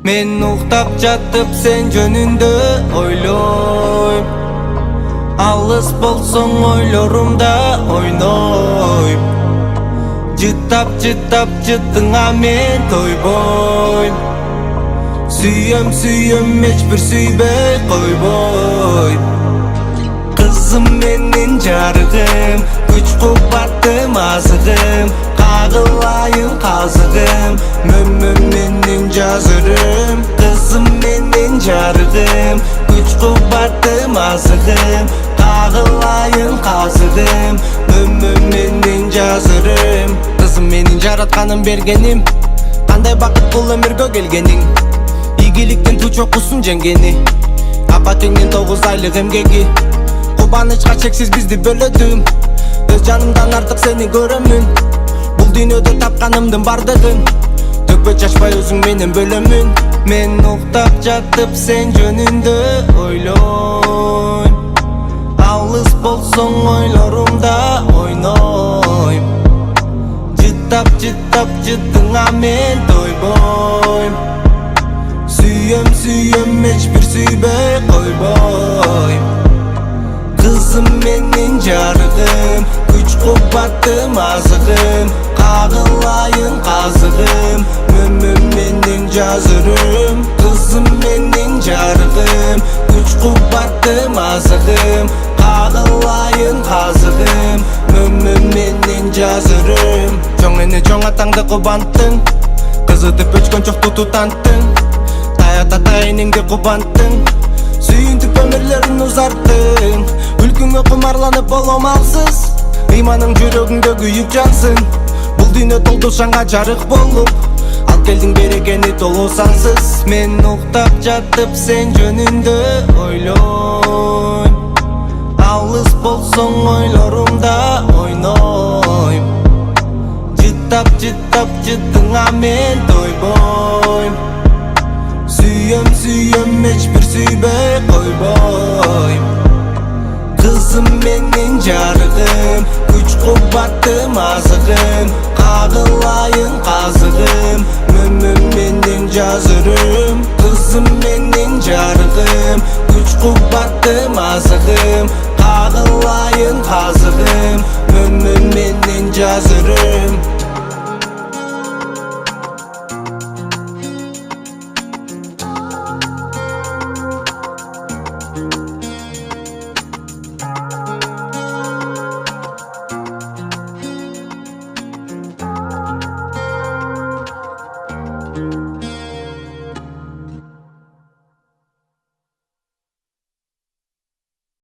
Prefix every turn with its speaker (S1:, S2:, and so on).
S1: Men uktap jatıp sen jönündө ойлойм. Алыс болсоң ойлорумда ойнойм. Жыттап жытыңа мен тойбойм. Сүйөм эчбир сүйбөй койбойм. Кызым менин жарыгым, күч кубаттым азыгым, кагылайын казыгым, мөмөм менин жазырым. Кызым менин жарыгым, күч кубаттым азыгым, кагылайын казыгым, мөмөм менин жазырым. Кызым менин жаратканын бергеним, кандай бакыт бул өмүргө келгениң. Игиликтин тучокусун жеңгени, апакеңдин 9 айлык эмгеги. Кубанычка чексиз бизди бөлөдүм, өз жанымдан артык сени көрөмүн. Бул дүйнөдө тапканымдын бардыгын төкпөй чачпай өзүң менен бөлөмүн. Мен уктап жатып сен жөнүндө ойлойм. Алыс болсоң ойлорумда ойнойм. Жыттап жытыңа мен тойбойм. Сүйөм эчбир сүйбөй койбойм. Кызым менин жарыгым, күч кубаттым азыгым, кагылайын казыгым, мөмөм менин жазырым. Кызым менин жарыгым, күч кубаттым азыгым, кагылайын казыгым, мөмөм менин жазырым. Чоң эне чоң атаңды кубанттың, кызытып өчкөн чокту тутанттың, таята тайнеңди кубанттың, сүйүнтүп өмүрлөрүн узарттың. Үлкүңө кумарланып болом алсыз, ыйманың жүрөгүңдө күйүп жансың. Бул дүйнө толду шаңга жарык болуп, алып келдиң берекени толуу сансыз. Мен уктап жатып сен жөнүндө ойлойм. Алыс болсоң ойлорумда ойнойм. Жыттап жытыңа мен тойбойм. Сүйөм эчбир сүйбөй койбойм. Кызым менин жарыгым, күч кубаттым азыгым, кагылайын казыгым, мөмөм менин жазырым. Кызым менин жарыгым, күч кубаттым азыгым, кагылайын казыгым, мөмөм менин жазырым.
S2: You